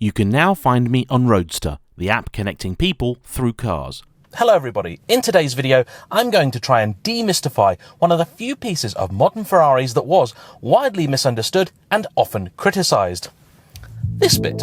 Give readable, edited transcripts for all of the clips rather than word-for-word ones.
You can now find me on RoadStr, the app connecting people through cars. Hello everybody, in today's video I'm going to try and demystify one of the few pieces of modern Ferraris that was widely misunderstood and often criticised. This bit.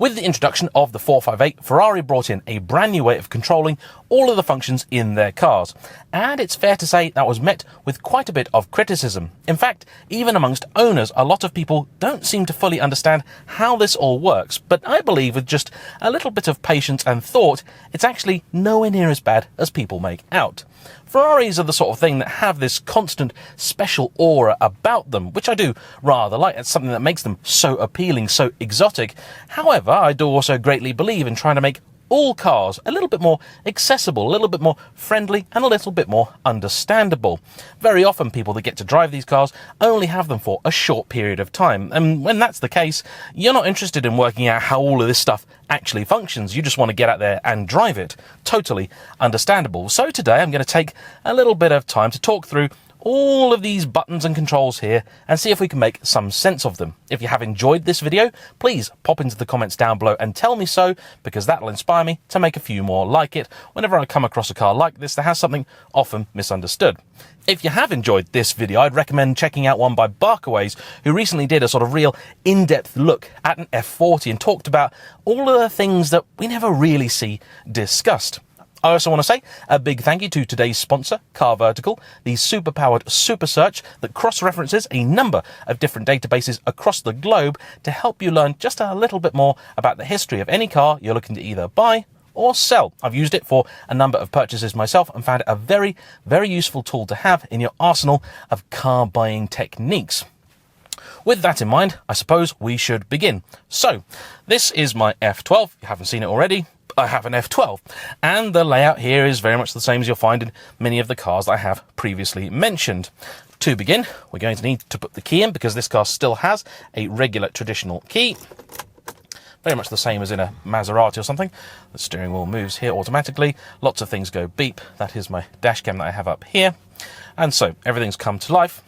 With the introduction of the 458, Ferrari brought in a brand new way of controlling all of the functions in their cars. And it's fair to say that was met with quite a bit of criticism. In fact, even amongst owners, a lot of people don't seem to fully understand how this all works. But I believe with just a little bit of patience and thought, it's actually nowhere near as bad as people make out. Ferraris are the sort of thing that have this constant special aura about them, which I do rather like. It's something that makes them so appealing, so exotic. However, I do also greatly believe in trying to make all cars a little bit more accessible, a little bit more friendly, and a little bit more understandable. Very often people that get to drive these cars only have them for a short period of time, and when that's the case, you're not interested in working out how all of this stuff actually functions. You just want to get out there and drive it. Totally understandable. So today I'm going to take a little bit of time to talk through all of these buttons and controls here and see if we can make some sense of them. If you have enjoyed this video, please pop into the comments down below and tell me so, because that'll inspire me to make a few more like it whenever I come across a car like this that has something often misunderstood. If you have enjoyed this video, I'd recommend checking out one by Barkaways, who recently did a sort of real in-depth look at an F40 and talked about all of the things that we never really see discussed. I also want to say a big thank you to today's sponsor, CarVertical, the super-powered super search that cross-references a number of different databases across the globe to help you learn just a little bit more about the history of any car you're looking to either buy or sell. I've used it for a number of purchases myself and found it a very, very useful tool to have in your arsenal of car buying techniques. With that in mind, I suppose we should begin. So, this is my F12. If you haven't seen it already, I have an F12, and the layout here is very much the same as you'll find in many of the cars that I have previously mentioned. To begin, we're going to need to put the key in, because this car still has a regular traditional key, very much the same as in a Maserati or something. The steering wheel moves here automatically, lots of things go beep. That is my dash cam that I have up here, and so everything's come to life.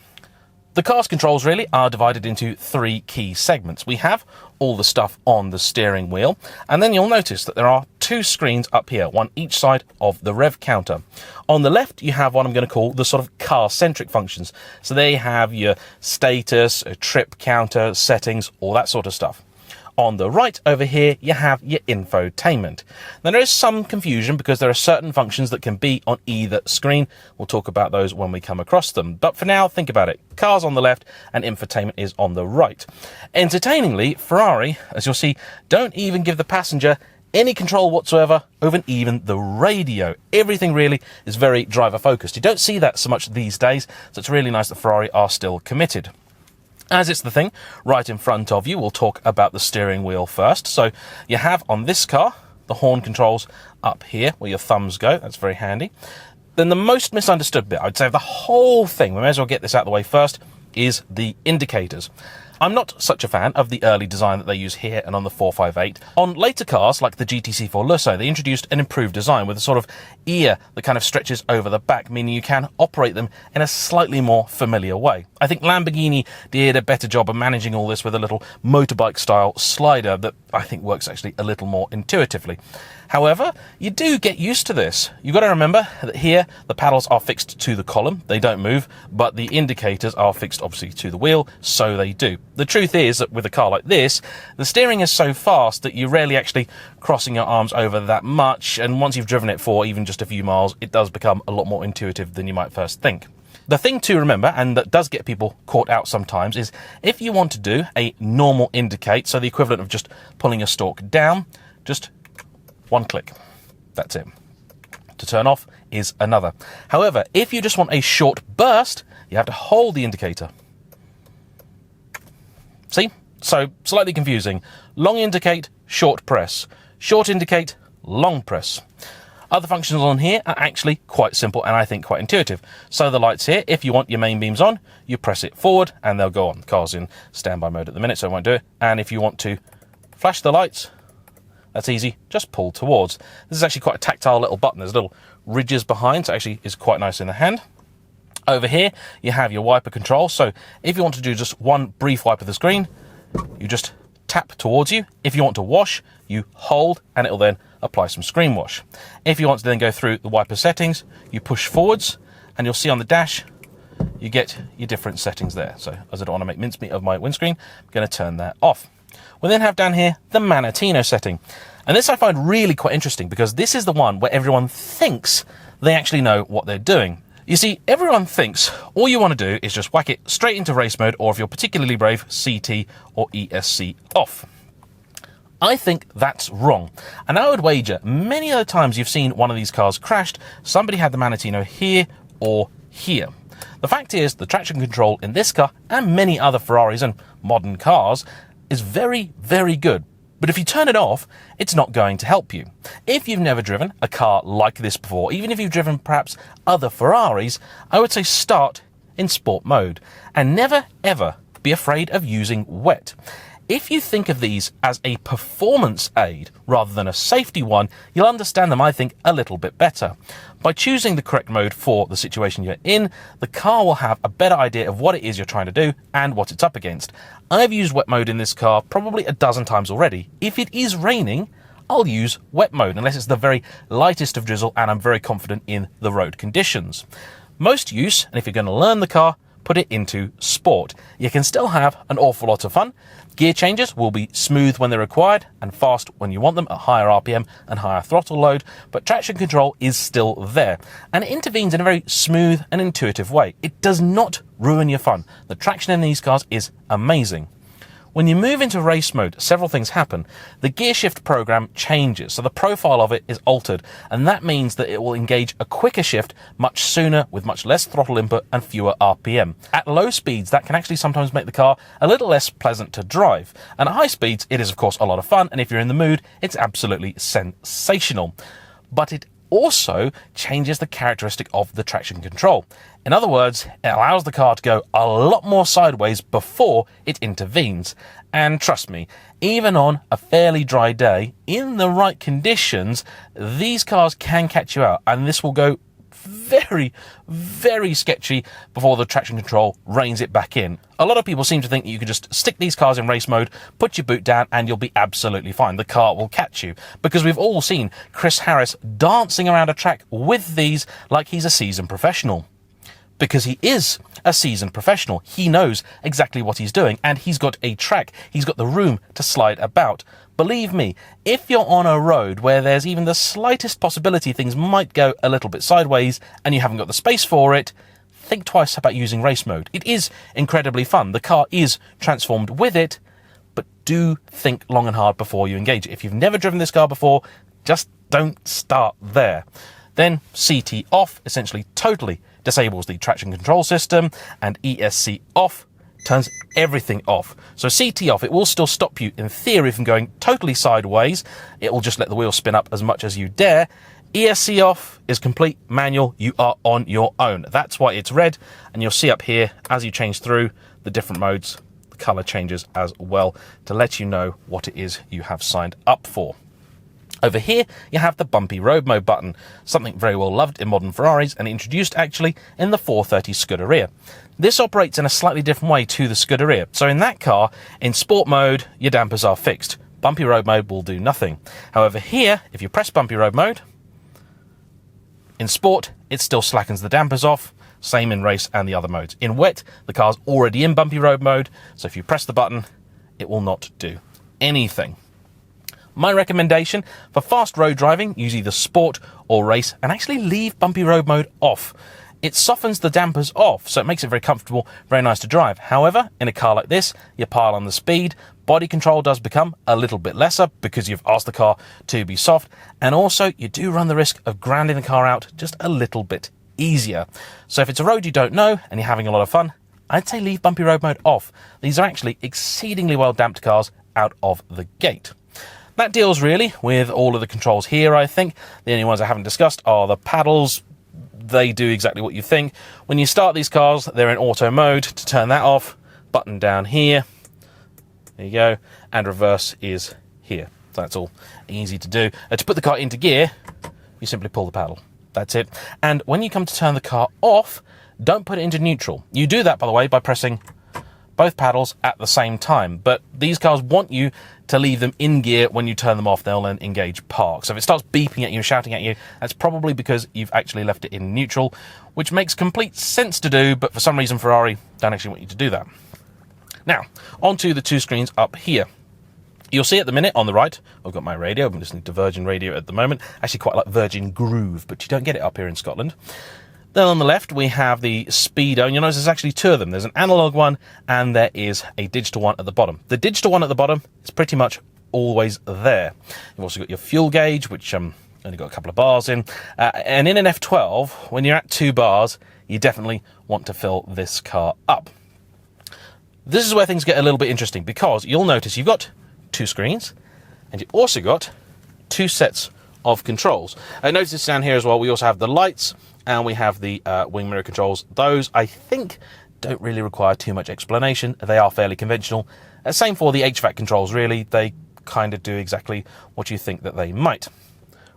The car's controls really are divided into three key segments. We have all the stuff on the steering wheel, and then you'll notice that there are two screens up here, one each side of the rev counter. On the left, you have what I'm going to call the sort of car-centric functions. So they have your status, a trip counter, settings, all that sort of stuff. On the right over here, you have your infotainment. Now, there is some confusion because there are certain functions that can be on either screen. We'll talk about those when we come across them. But for now, think about it. Cars on the left and infotainment is on the right. Entertainingly, Ferrari, as you'll see, don't even give the passenger any control whatsoever over even the radio. Everything really is very driver focused. You don't see that so much these days, so it's really nice that Ferrari are still committed. As it's the thing right in front of you, we'll talk about the steering wheel first. So you have on this car the horn controls up here where your thumbs go. That's very handy. Then the most misunderstood bit, I'd say, of the whole thing, we may as well get this out of the way first, is the indicators. I'm not such a fan of the early design that they use here and on the 458. On later cars, like the GTC4 Lusso, they introduced an improved design with a sort of ear that kind of stretches over the back, meaning you can operate them in a slightly more familiar way. I think Lamborghini did a better job of managing all this with a little motorbike-style slider that I think works actually a little more intuitively. However, you do get used to this. You've got to remember that here, the paddles are fixed to the column. They don't move, but the indicators are fixed, obviously, to the wheel, so they do. The truth is that with a car like this, the steering is so fast that you're rarely actually crossing your arms over that much, and once you've driven it for even just a few miles, it does become a lot more intuitive than you might first think. The thing to remember, and that does get people caught out sometimes, is if you want to do a normal indicate, so the equivalent of just pulling a stalk down, just one click. That's it. To turn off is another. However, if you just want a short burst, you have to hold the indicator. See? So, slightly confusing. Long indicate, short press. Short indicate, long press. Other functions on here are actually quite simple and I think quite intuitive. So the lights here, if you want your main beams on, you press it forward and they'll go on. The car's in standby mode at the minute, so I won't do it. And if you want to flash the lights. That's easy, just pull towards. This is actually quite a tactile little button. There's little ridges behind, so actually is quite nice in the hand. Over here, you have your wiper control. So if you want to do just one brief wipe of the screen, you just tap towards you. If you want to wash, you hold, and it'll then apply some screen wash. If you want to then go through the wiper settings, you push forwards, and you'll see on the dash, you get your different settings there. So as I don't want to make mincemeat of my windscreen, I'm going to turn that off. We then have down here the Manatino setting. And this I find really quite interesting because this is the one where everyone thinks they actually know what they're doing. You see, everyone thinks all you want to do is just whack it straight into race mode, or if you're particularly brave, CT or ESC off. I think that's wrong. And I would wager many other times you've seen one of these cars crashed, somebody had the Manatino here or here. The fact is, the traction control in this car and many other Ferraris and modern cars is very, very good. But if you turn it off, it's not going to help you. If you've never driven a car like this before, even if you've driven perhaps other Ferraris, I would say start in sport mode and never ever be afraid of using wet. If you think of these as a performance aid rather than a safety one, you'll understand them, I think, a little bit better. By choosing the correct mode for the situation you're in, the car will have a better idea of what it is you're trying to do and what it's up against. I've used wet mode in this car probably a dozen times already. If it is raining, I'll use wet mode, unless it's the very lightest of drizzle and I'm very confident in the road conditions. Most use, and if you're going to learn the car, put it into sport. You can still have an awful lot of fun. Gear changes will be smooth when they're required and fast when you want them at higher RPM and higher throttle load, but traction control is still there, and it intervenes in a very smooth and intuitive way. It does not ruin your fun. The traction in these cars is amazing. When you move into race mode, several things happen. The gear shift program changes, so the profile of it is altered, and that means that it will engage a quicker shift much sooner with much less throttle input and fewer RPM. At low speeds, that can actually sometimes make the car a little less pleasant to drive. And at high speeds, it is of course a lot of fun, and if you're in the mood, it's absolutely sensational. But it also changes the characteristic of the traction control. In other words, it allows the car to go a lot more sideways before it intervenes. And trust me, even on a fairly dry day, in the right conditions, these cars can catch you out, and this will go very, very sketchy before the traction control reins it back in. A lot of people seem to think you can just stick these cars in race mode, put your boot down, and you'll be absolutely fine. The car will catch you. Because we've all seen Chris Harris dancing around a track with these like he's a seasoned professional. Because he is a seasoned professional. He knows exactly what he's doing, and he's got a track. He's got the room to slide about. Believe me, if you're on a road where there's even the slightest possibility things might go a little bit sideways and you haven't got the space for it, think twice about using race mode. It is incredibly fun. The car is transformed with it, but do think long and hard before you engage. If you've never driven this car before, just don't start there. Then CT off essentially totally disables the traction control system, and ESC off turns everything off. So CT off, it will still stop you in theory from going totally sideways. It will just let the wheels spin up as much as you dare. ESC off is complete manual. You are on your own. That's why it's red, and you'll see up here as you change through the different modes, the color changes as well to let you know what it is you have signed up for. Over here, you have the Bumpy road mode button, something very well loved in modern Ferraris and introduced actually in the 430 Scuderia. This operates in a slightly different way to the Scuderia. So in that car, in sport mode, your dampers are fixed. Bumpy road mode will do nothing. However, here, if you press Bumpy road mode, in sport, it still slackens the dampers off. Same in race and the other modes. In wet, the car's already in Bumpy road mode, so if you press the button, it will not do anything. My recommendation for fast road driving, use either sport or race and actually leave Bumpy road mode off. It softens the dampers off, so it makes it very comfortable, very nice to drive. However, in a car like this, you pile on the speed, body control does become a little bit lesser because you've asked the car to be soft, and also you do run the risk of grounding the car out just a little bit easier. So if it's a road you don't know and you're having a lot of fun, I'd say leave Bumpy road mode off. These are actually exceedingly well damped cars out of the gate. That deals really with all of the controls here, I think. The only ones I haven't discussed are the paddles. They do exactly what you think. When you start these cars, they're in auto mode. To turn that off, button down here. There you go. And reverse is here. So that's all easy to do. To put the car into gear, you simply pull the paddle. That's it. And when you come to turn the car off, don't put it into neutral. You do that, by the way, by pressing both paddles at the same time. But these cars want you to leave them in gear. When you turn them off, they'll then engage park. So if it starts beeping at you, shouting at you, that's probably because you've actually left it in neutral, which makes complete sense to do, but for some reason Ferrari don't actually want you to do that. Now, onto the two screens up here. You'll see at the minute on the right, I've got my radio. I'm listening to Virgin Radio at the moment. Actually quite like Virgin Groove, but you don't get it up here in Scotland. Then on the left, we have the speedo, and you'll notice there's actually two of them. There's an analog one, and there is a digital one at the bottom. The digital one at the bottom is pretty much always there. You've also got your fuel gauge, which only got a couple of bars in. And in an F12, when you're at 2 bars, you definitely want to fill this car up. This is where things get a little bit interesting, because you'll notice you've got 2 screens, and you've also got 2 sets of controls. Notice down here as well, we also have the lights, and we have the wing mirror controls. Those, I think, don't really require too much explanation. They are fairly conventional. Same for the HVAC controls, really. They kind of do exactly what you think that they might.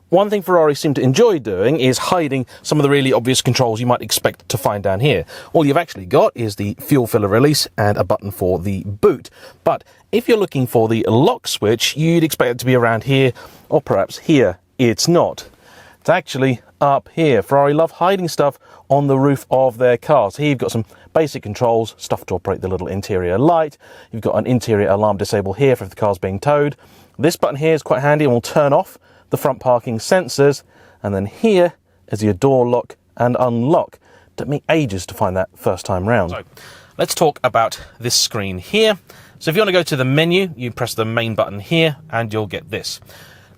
One thing Ferrari seem to enjoy doing is hiding some of the really obvious controls you might expect to find down here. All you've actually got is the fuel filler release and a button for the boot. But if you're looking for the lock switch, you'd expect it to be around here, or perhaps here. It's not. It's actually up here. Ferrari love hiding stuff on the roof of their cars. Here you've got some basic controls, stuff to operate the little interior light. You've got an interior alarm disable here for if the car's being towed. This button here is quite handy and will turn off the front parking sensors. And then here is your door lock and unlock. Took me ages to find that first time round. So let's talk about this screen here. So if you want to go to the menu, you press the main button here and you'll get this.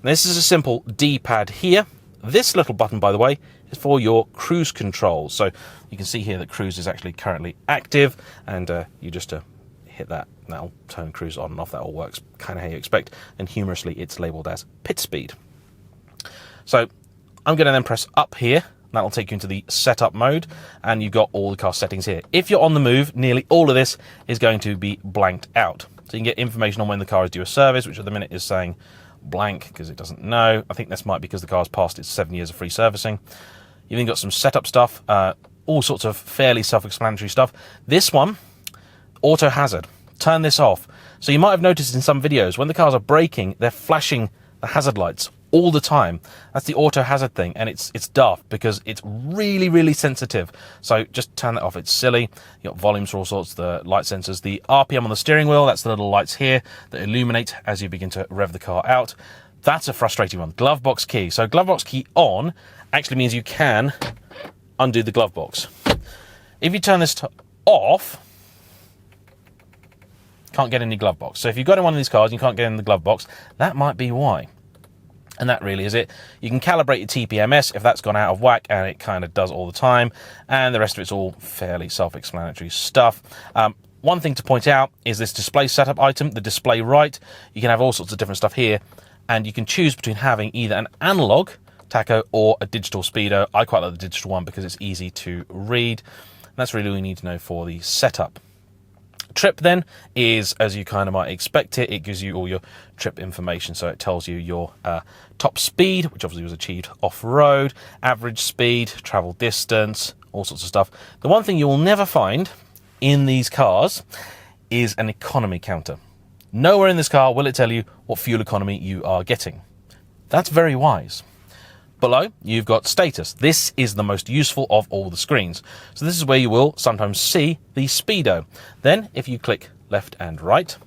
This is a simple D-pad here. This little button, by the way, is for your cruise control. So you can see here that cruise is actually currently active, and you just hit that, and that'll turn cruise on and off. That all works kind of how you expect, and humorously, it's labelled as pit speed. So I'm going to then press up here. That'll take you into the setup mode, and you've got all the car settings here. If you're on the move, nearly all of this is going to be blanked out. So you can get information on when the car is due a service, which at the minute is saying blank because it doesn't know. I think this might be because the car's passed its 7 years of free servicing. You've then got some setup stuff, all sorts of fairly self-explanatory stuff. This one, auto hazard. Turn this off. So you might have noticed in some videos when the cars are braking, they're flashing the hazard lights all the time. That's the auto hazard thing, and it's daft because it's really, really sensitive. So just turn that off. It's silly. You've got volumes for all sorts, the light sensors, the RPM on the steering wheel. That's the little lights here that illuminate as you begin to rev the car out. That's a frustrating one. Glove box key. So glove box key on actually means you can undo the glove box. If you turn this to off, can't get in the glove box. So if you've got in one of these cars and you can't get in the glove box, that might be why. And that really is it. You can calibrate your TPMS if that's gone out of whack, and it kind of does all the time. And the rest of it's all fairly self-explanatory stuff. One thing to point out is this display setup item, the display right. You can have all sorts of different stuff here, and you can choose between having either an analog tacho or a digital speedo. I quite like the digital one because it's easy to read. And that's really all you need to know for the setup. Trip then is, as you kind of might expect it gives you all your trip information. So it tells you your top speed, which obviously was achieved off-road, average speed, travel distance, all sorts of stuff. The one thing you will never find in these cars is an economy counter. Nowhere in this car will it tell you what fuel economy you are getting. That's very wise. Below, you've got status. This is the most useful of all the screens. So this is where you will sometimes see the speedo. Then, if you click left and right,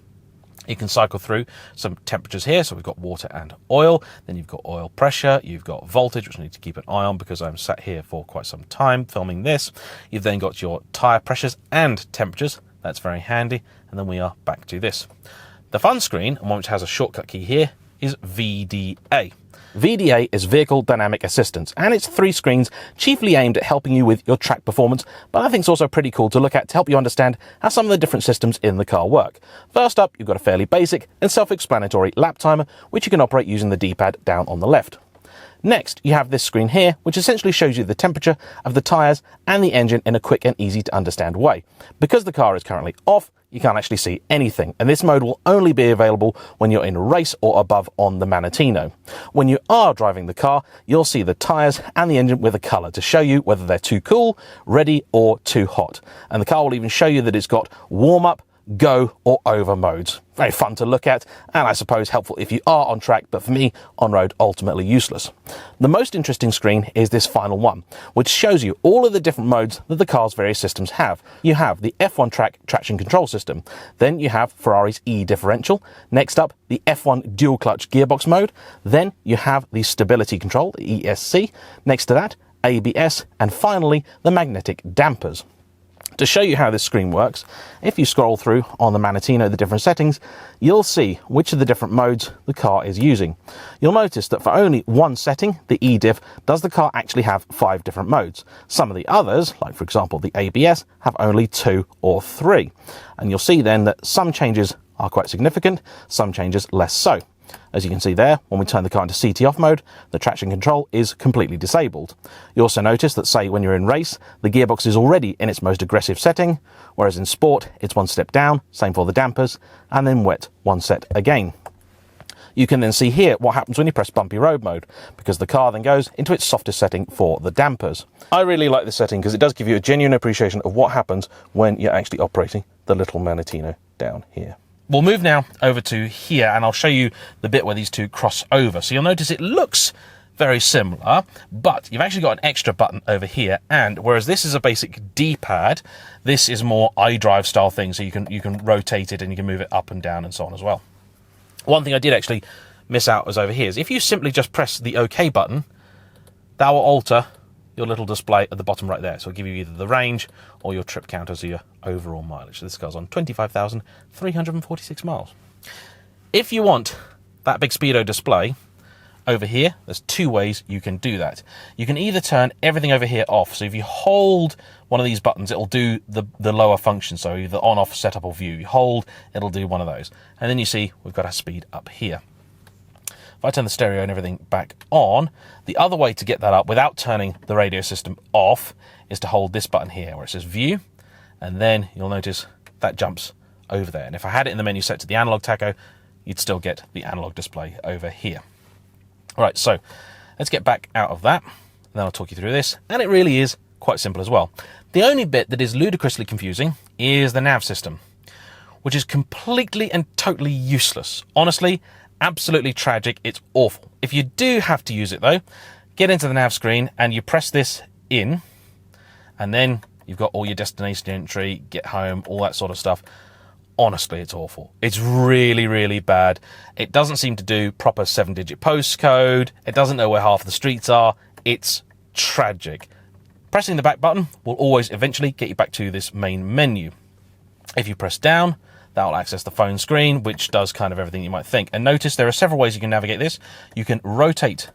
you can cycle through some temperatures here. So we've got water and oil. Then you've got oil pressure. You've got voltage, which I need to keep an eye on because I'm sat here for quite some time filming this. You've then got your tyre pressures and temperatures. That's very handy. And then we are back to this. The fun screen, and one which has a shortcut key here, is VDA. VDA is Vehicle Dynamic Assistance, and it's 3 screens chiefly aimed at helping you with your track performance, but I think it's also pretty cool to look at to help you understand how some of the different systems in the car work. First up, you've got a fairly basic and self-explanatory lap timer, which you can operate using the D-pad down on the left. Next, you have this screen here, which essentially shows you the temperature of the tyres and the engine in a quick and easy to understand way. Because the car is currently off, you can't actually see anything, and this mode will only be available when you're in race or above on the Manettino. When you are driving the car, you'll see the tyres and the engine with a colour to show you whether they're too cool, ready, or too hot. And the car will even show you that it's got warm up, go, or over modes. Very fun to look at, and I suppose helpful if you are on track, but for me, on road, ultimately useless. The most interesting screen is this final one, which shows you all of the different modes that the car's various systems have. You have the F1 track traction control system, then you have Ferrari's E differential, next up the F1 dual clutch gearbox mode, then you have the stability control, the ESC, next to that, ABS, and finally the magnetic dampers. To show you how this screen works, if you scroll through on the Manettino, the different settings, you'll see which of the different modes the car is using. You'll notice that for only one setting, the E-Diff, does the car actually have 5 different modes. Some of the others, like for example the ABS, have only 2 or 3. And you'll see then that some changes are quite significant, some changes less so. As you can see there, when we turn the car into CT off mode, the traction control is completely disabled. You also notice that, say, when you're in race, the gearbox is already in its most aggressive setting, whereas in sport, it's one step down, same for the dampers, and then wet, one set again. You can then see here what happens when you press bumpy road mode, because the car then goes into its softest setting for the dampers. I really like this setting because it does give you a genuine appreciation of what happens when you're actually operating the little Manettino down here. We'll move now over to here, and I'll show you the bit where these two cross over. So you'll notice it looks very similar, but you've actually got an extra button over here, and whereas this is a basic D-pad, this is more iDrive style thing, so you can rotate it and you can move it up and down and so on as well. One thing I did actually miss out was over here is if you simply just press the OK button, that will alter your little display at the bottom right there. So it'll give you either the range or your trip counters or your overall mileage. So this car's on 25,346 miles. If you want that big speedo display over here, there's 2 ways you can do that. You can either turn everything over here off. So if you hold one of these buttons, it'll do the lower function. So either on, off, setup, or view. You hold, it'll do one of those. And then you see we've got our speed up here. If I turn the stereo and everything back on, the other way to get that up without turning the radio system off is to hold this button here where it says view, and then you'll notice that jumps over there. And if I had it in the menu set to the analog tacho, you'd still get the analog display over here. All right, so let's get back out of that, and then I'll talk you through this, and it really is quite simple as well. The only bit that is ludicrously confusing is the nav system, which is completely and totally useless. Honestly, absolutely tragic. It's awful. If you do have to use it though, get into the nav screen and you press this in, and then you've got all your destination entry, get home, all that sort of stuff. Honestly, it's awful. It's really, really bad. It doesn't seem to do proper 7-digit postcode. It doesn't know where half the streets are. It's tragic. Pressing the back button will always eventually get you back to this main menu. If you press down, that will access the phone screen, which does kind of everything you might think. And notice there are several ways you can navigate this. You can rotate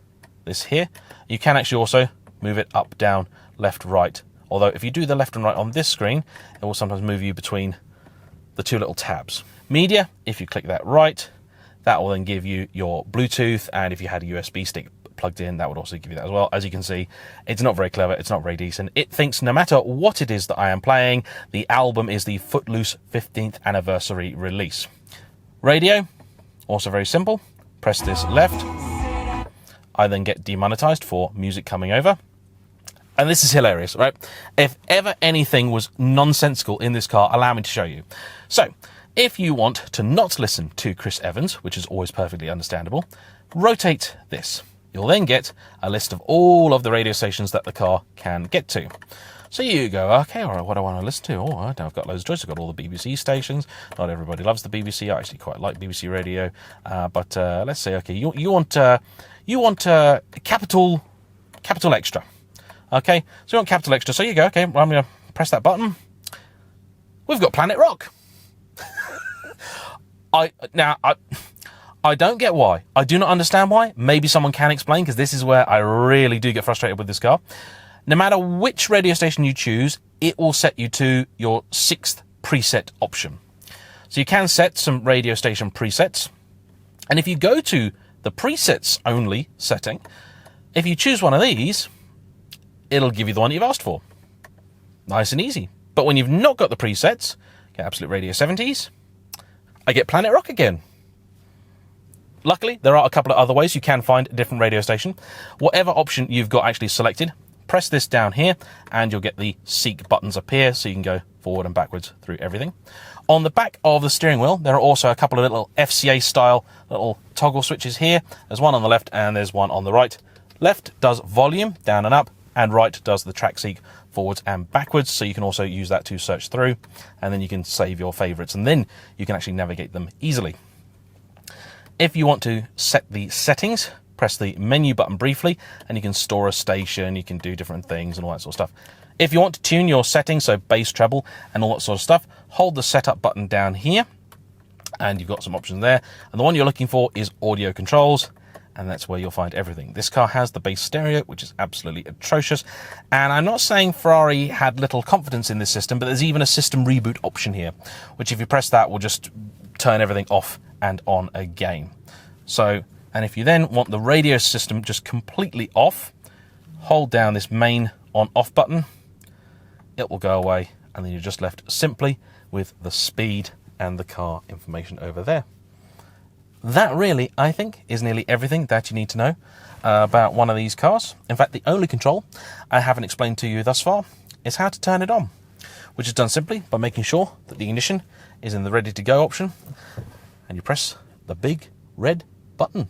this here. You can actually also move it up, down, left, right. Although if you do the left and right on this screen, it will sometimes move you between the 2 little tabs. Media, if you click that right, that will then give you your Bluetooth, and if you had a USB stick plugged in, that would also give you that as well. As you can see, it's not very clever, it's not very decent. It thinks no matter what it is that I am playing, the album is the Footloose 15th anniversary release. Radio, also very simple. Press this left. I then get demonetized for music coming over. And this is hilarious, right? If ever anything was nonsensical in this car, allow me to show you. So, if you want to not listen to Chris Evans, which is always perfectly understandable, rotate this. You'll then get a list of all of the radio stations that the car can get to. So you go, okay, all right, what do I want to listen to? Oh, I've got loads of choice. I've got all the BBC stations. Not everybody loves the BBC. I actually quite like BBC radio. But let's say, okay, you want Capital Extra. Okay, so you want Capital Extra. So you go, okay, well, I'm going to press that button. We've got Planet Rock. I don't get why. I do not understand why. Maybe someone can explain, because this is where I really do get frustrated with this car. No matter which radio station you choose, it will set you to your 6th preset option. So you can set some radio station presets. And if you go to the presets only setting, If you choose one of these, it'll give you the one you've asked for. Nice and easy. But when you've not got the presets, get Absolute Radio 70s, I get Planet Rock again. Luckily, there are a couple of other ways you can find a different radio station. Whatever option you've got actually selected, press this down here and you'll get the seek buttons appear so you can go forward and backwards through everything. On the back of the steering wheel, there are also a couple of little FCA style little toggle switches here. There's one on the left and there's one on the right. Left does volume, down and up, and right does the track seek, forwards and backwards, so you can also use that to search through, and then you can save your favorites, and then you can actually navigate them easily. If you want to set the settings, press the menu button briefly, and you can store a station, you can do different things and all that sort of stuff. If you want to tune your settings, so bass, treble, and all that sort of stuff, hold the setup button down here, and you've got some options there. And the one you're looking for is audio controls, and that's where you'll find everything. This car has the bass stereo, which is absolutely atrocious. And I'm not saying Ferrari had little confidence in this system, but there's even a system reboot option here, which if you press that will just turn everything off and on again. So, and if you then want the radio system just completely off, hold down this main on-off button, it will go away, and then you're just left simply with the speed and the car information over there. That really, I think, is nearly everything that you need to know about one of these cars. In fact, the only control I haven't explained to you thus far is how to turn it on, which is done simply by making sure that the ignition is in the ready to go option, and you press the big red button.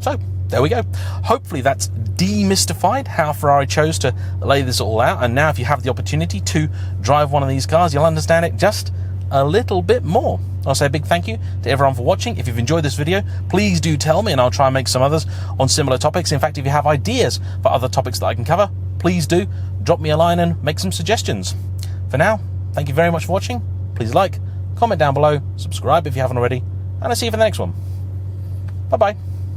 So, there we go. Hopefully that's demystified how Ferrari chose to lay this all out, and now if you have the opportunity to drive one of these cars, you'll understand it just a little bit more. I'll say a big thank you to everyone for watching. If you've enjoyed this video, please do tell me and I'll try and make some others on similar topics. In fact, if you have ideas for other topics that I can cover, please do drop me a line and make some suggestions. For now, thank you very much for watching. Please like, comment down below, subscribe if you haven't already, and I'll see you for the next one. Bye bye.